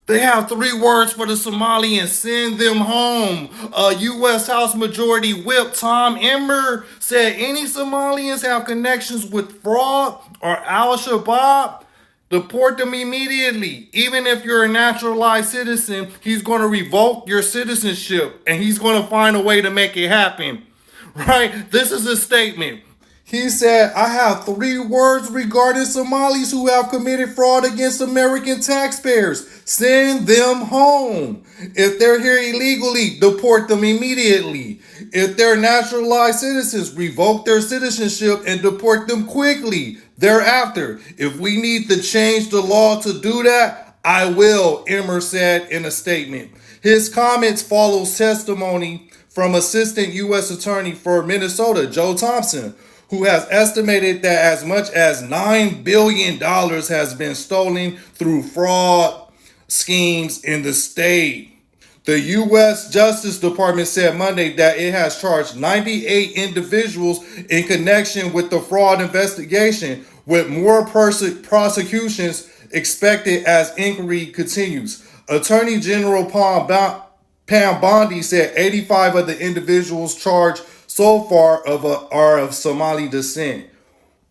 They have three words for the Somalians: send them home. U.S. House Majority Whip Tom Emmer said any Somalians have connections with fraud or Al Shabaab, deport them immediately. Even if you're a naturalized citizen, he's going to revoke your citizenship and he's going to find a way to make it happen. Right? This is a statement. He said, I have three words regarding Somalis who have committed fraud against American taxpayers. Send them home. If they're here illegally, deport them immediately. If they're naturalized citizens, revoke their citizenship and deport them quickly thereafter. If we need to change the law to do that, I will, Emmer said in a statement. His comments follows testimony from Assistant U.S. Attorney for Minnesota, Joe Thompson, who has estimated that as much as $9 billion has been stolen through fraud schemes in the state. The U.S. Justice Department said Monday that it has charged 98 individuals in connection with the fraud investigation, with more prosecutions expected as inquiry continues. Attorney General Pam Bondi said 85 of the individuals charged so far are of Somali descent.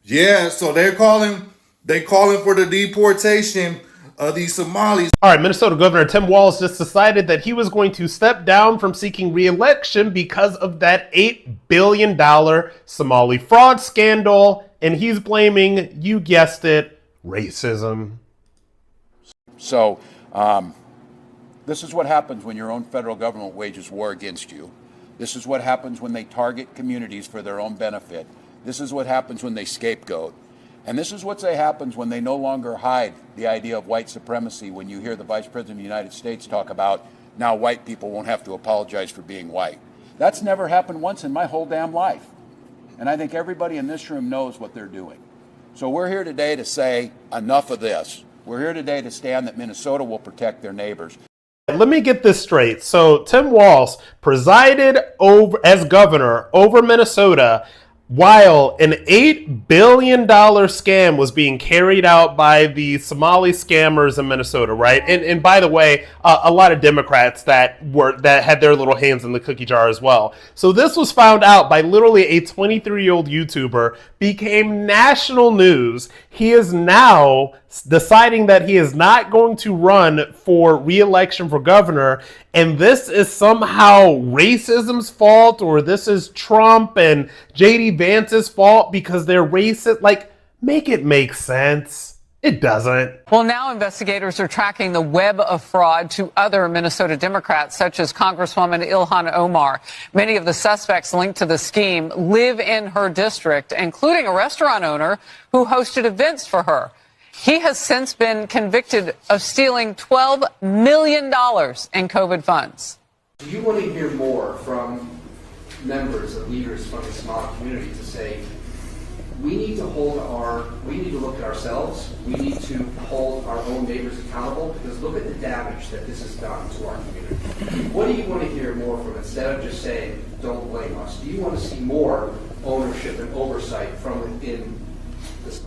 Yeah, so they calling for the deportation of these Somalis. All right, Minnesota Governor Tim Walz just decided that he was going to step down from seeking re-election because of that $8 billion Somali fraud scandal, and he's blaming, you guessed it, racism. So this is what happens when your own federal government wages war against you. This is what happens when they target communities for their own benefit. This is what happens when they scapegoat. And this is what happens when they no longer hide the idea of white supremacy, when you hear the Vice President of the United States talk about now white people won't have to apologize for being white. That's never happened once in my whole damn life. And I think everybody in this room knows what they're doing. So we're here today to say enough of this. We're here today to stand that Minnesota will protect their neighbors. Let me get this straight. So Tim Walz presided over as governor over Minnesota while an $8 billion scam was being carried out by the Somali scammers in Minnesota, right? And by the way, a lot of Democrats that had their little hands in the cookie jar as well. So this was found out by literally a 23-year-old YouTuber, became national news. He is now deciding that he is not going to run for re-election for governor, and this is somehow racism's fault, or this is Trump and JD Vance's fault because they're racist. Like, make it make sense. It doesn't. Well, now investigators are tracking the web of fraud to other Minnesota Democrats, such as Congresswoman Ilhan Omar. Many of the suspects linked to the scheme live in her district, including a restaurant owner who hosted events for her. He has since been convicted of stealing $12 million in COVID funds. Do you want to hear more from members and leaders from the Somali community to say, we need to look at ourselves, we need to hold our own neighbors accountable, because look at the damage that this has done to our community. What do you want to hear more from, instead of just saying, don't blame us? Do you want to see more ownership and oversight from within?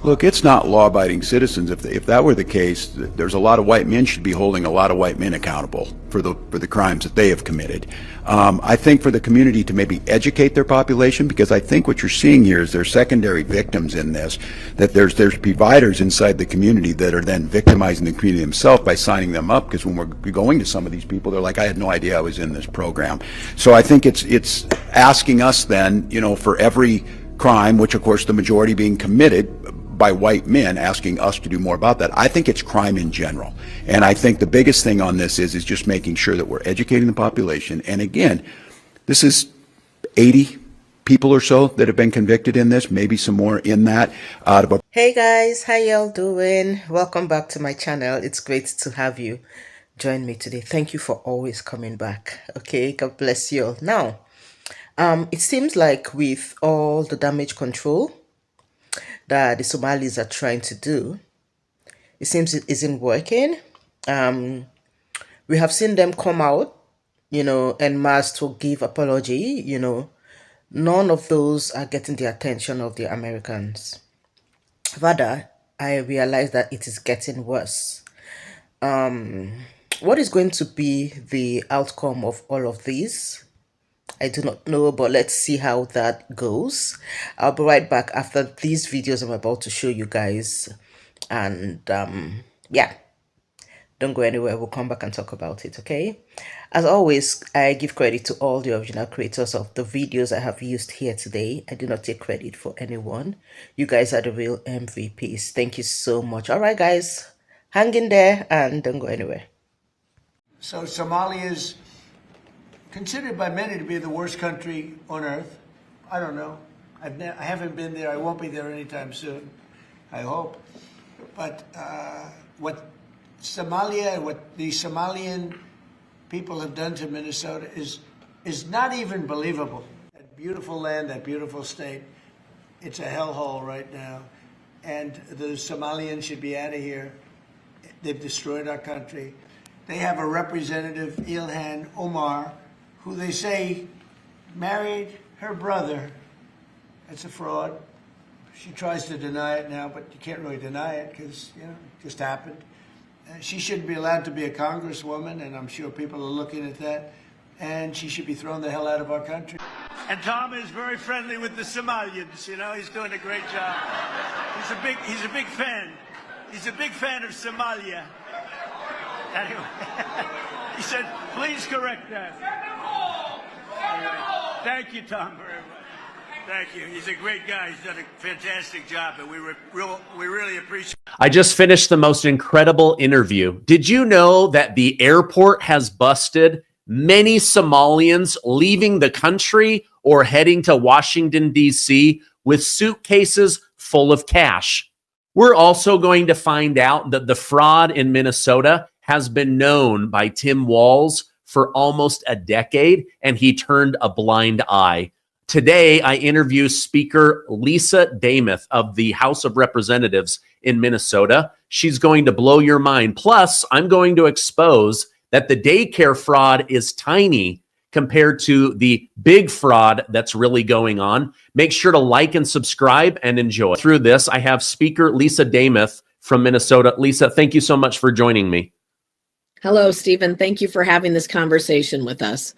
Look, it's not law-abiding citizens. If that were the case, there's a lot of white men should be holding a lot of white men accountable for the crimes that they have committed. I think for the community to maybe educate their population, because I think what you're seeing here is there's secondary victims in this, that there's providers inside the community that are then victimizing the community themselves by signing them up, because when we're going to some of these people, they're like, I had no idea I was in this program. So I think it's asking us then, for every crime, which of course the majority being committed by white men, asking us to do more about that. I think it's crime in general. And I think the biggest thing on this is just making sure that we're educating the population. And again, this is 80 people or so that have been convicted in this, maybe some more in that. Hey guys, how y'all doing? Welcome back to my channel. It's great to have you join me today. Thank you for always coming back. Okay, God bless you all. Now, it seems like with all the damage control that the Somalis are trying to do, it seems it isn't working. We have seen them come out, en masse to give apology. None of those are getting the attention of the Americans. Rather, I realize that it is getting worse. What is going to be the outcome of all of these? I do not know, but let's see how that goes. I'll be right back after these videos I'm about to show you guys. And yeah, don't go anywhere. We'll come back and talk about it, okay? As always, I give credit to all the original creators of the videos I have used here today. I do not take credit for anyone. You guys are the real MVPs. Thank you so much. All right, guys, hang in there and don't go anywhere. So Somalia is considered by many to be the worst country on earth. I don't know. I haven't been there. I won't be there anytime soon, I hope. But what Somalia, what the Somalian people have done to Minnesota is not even believable. That beautiful land, that beautiful state, it's a hellhole right now. And the Somalians should be out of here. They've destroyed our country. They have a representative, Ilhan Omar, who they say married her brother. That's a fraud. She tries to deny it now, but you can't really deny it because, you know, it just happened. She shouldn't be allowed to be a congresswoman, and I'm sure people are looking at that. And she should be thrown the hell out of our country. And Tom is very friendly with the Somalians. You know, he's doing a great job. He's a big fan. He's a big fan of Somalia. Anyway, he said, please correct that. Anyway, thank you, Tom, very much. Thank you. He's a great guy. He's done a fantastic job, and we really appreciate it. I just finished the most incredible interview. Did you know that the airport has busted many Somalians leaving the country or heading to Washington, D.C. with suitcases full of cash? We're also going to find out that the fraud in Minnesota has been known by Tim Walz for almost a decade, and he turned a blind eye. Today, I interview Speaker Lisa Demuth of the House of Representatives in Minnesota. She's going to blow your mind. Plus, I'm going to expose that the daycare fraud is tiny compared to the big fraud that's really going on. Make sure to like and subscribe and enjoy. Through this, I have Speaker Lisa Demuth from Minnesota. Lisa, thank you so much for joining me. Hello, Stephen. Thank you for having this conversation with us.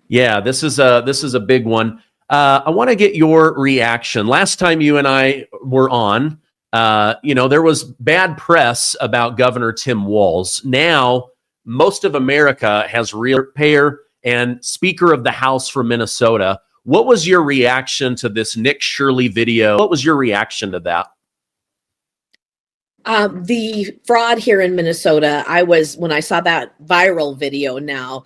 Yeah, this is a big one. I want to get your reaction. Last time you and I were on, there was bad press about Governor Tim Walz. Now, most of America has real payer and Speaker of the House from Minnesota. What was your reaction to this Nick Shirley video? What was your reaction to that? The fraud here in Minnesota, when I saw that viral video now,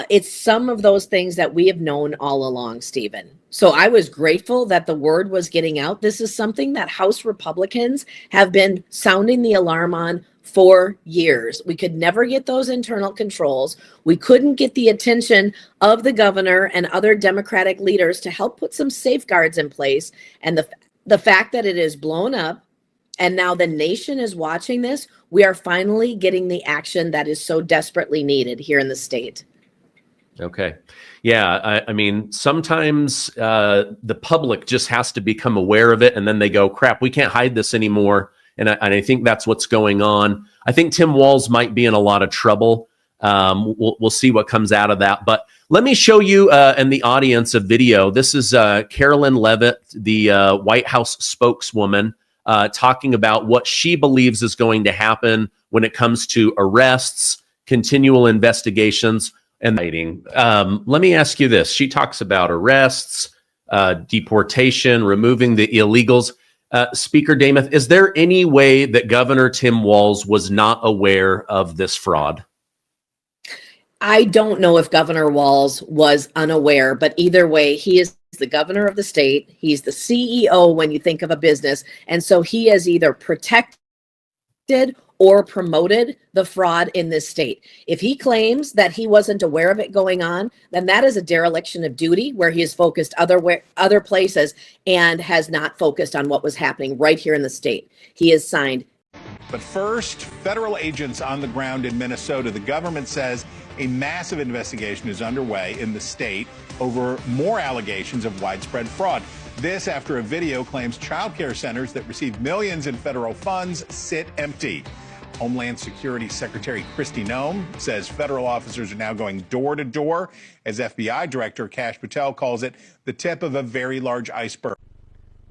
it's some of those things that we have known all along, Stephen. So I was grateful that the word was getting out. This is something that House Republicans have been sounding the alarm on for years. We could never get those internal controls. We couldn't get the attention of the governor and other Democratic leaders to help put some safeguards in place. And the fact that it is blown up, and now the nation is watching this, we are finally getting the action that is so desperately needed here in the state. Okay. Yeah. I mean, sometimes the public just has to become aware of it, and then they go, crap, we can't hide this anymore. And I think that's what's going on. I think Tim Walz might be in a lot of trouble. We'll see what comes out of that. But let me show you and the audience a video. This is Carolyn Levitt, the White House spokeswoman, talking about what she believes is going to happen when it comes to arrests, continual investigations, and writing. Let me ask you this. She talks about arrests, deportation, removing the illegals. Speaker Demuth, is there any way that Governor Tim Walz was not aware of this fraud? I don't know if Governor Walz was unaware, but either way, he is the governor of the state. He's the CEO when you think of a business. And so he has either protected or promoted the fraud in this state. If he claims that he wasn't aware of it going on, then that is a dereliction of duty where he has focused other places and has not focused on what was happening right here in the state. He has signed. But first, federal agents on the ground in Minnesota. The government says a massive investigation is underway in the state over more allegations of widespread fraud. This after a video claims child care centers that receive millions in federal funds sit empty. Homeland Security Secretary Kristi Noem says federal officers are now going door to door, as FBI Director Kash Patel calls it the tip of a very large iceberg.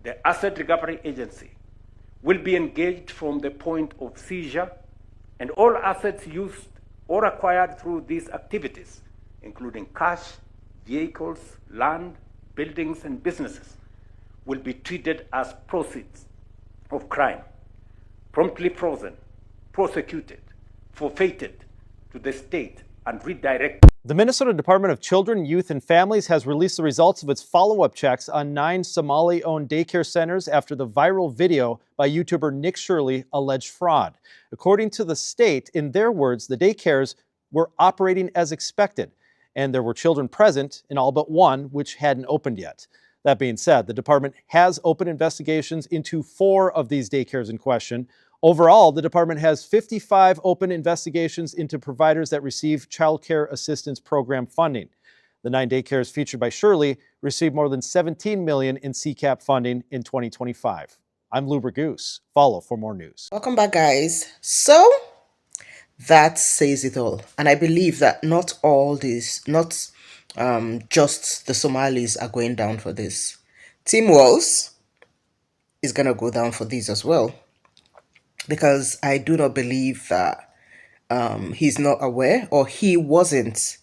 The Asset Recovery Agency will be engaged from the point of seizure, and all assets used or acquired through these activities, including cash, vehicles, land, buildings, and businesses, will be treated as proceeds of crime, promptly frozen, prosecuted, forfeited to the state, and redirected. The Minnesota Department of Children, Youth, and Families has released the results of its follow-up checks on 9 Somali-owned daycare centers after the viral video by YouTuber Nick Shirley alleged fraud. According to the state, in their words, the daycares were operating as expected, and there were children present in all but one, which hadn't opened yet. That being said, the department has opened investigations into 4 of these daycares in question. Overall, the department has 55 open investigations into providers that receive Child Care Assistance Program funding. The 9 daycares featured by Shirley received more than $17 million in CCAP funding in 2025. I'm Luber Goose. Follow for more news. Welcome back, guys. So that says it all. And I believe that not just the Somalis are going down for this. Tim Walz is going to go down for this as well. Because I do not believe that he's not aware, or he wasn't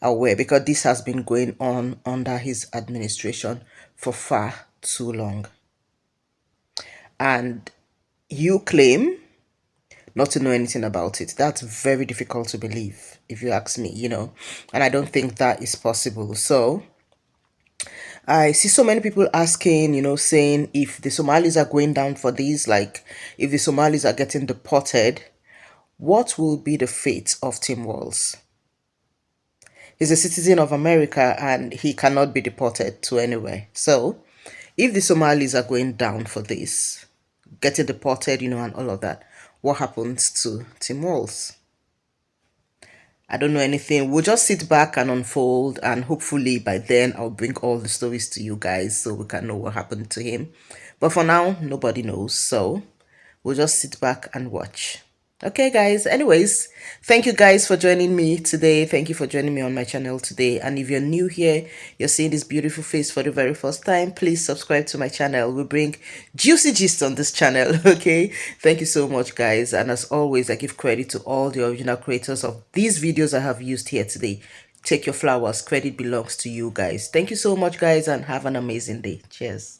aware, because this has been going on under his administration for far too long. And you claim not to know anything about it. That's very difficult to believe, if you ask me, and I don't think that is possible. So I see so many people asking, saying if the Somalis are going down for this, like if the Somalis are getting deported, what will be the fate of Tim Walz? He's a citizen of America and he cannot be deported to anywhere. So if the Somalis are going down for this, getting deported, and all of that, what happens to Tim Walz? I don't know anything. We'll just sit back and unfold, and hopefully by then I'll bring all the stories to you guys so we can know what happened to him. But for now, nobody knows, so we'll just sit back and watch. Okay, guys. Anyways, thank you guys for joining me today. Thank you for joining me on my channel today. And if you're new here, you're seeing this beautiful face for the very first time, please subscribe to my channel. We bring juicy gist on this channel. Okay, thank you so much, guys. And as always, I give credit to all the original creators of these videos I have used here today. Take your flowers. Credit belongs to you guys. Thank you so much, guys, and have an amazing day. Cheers.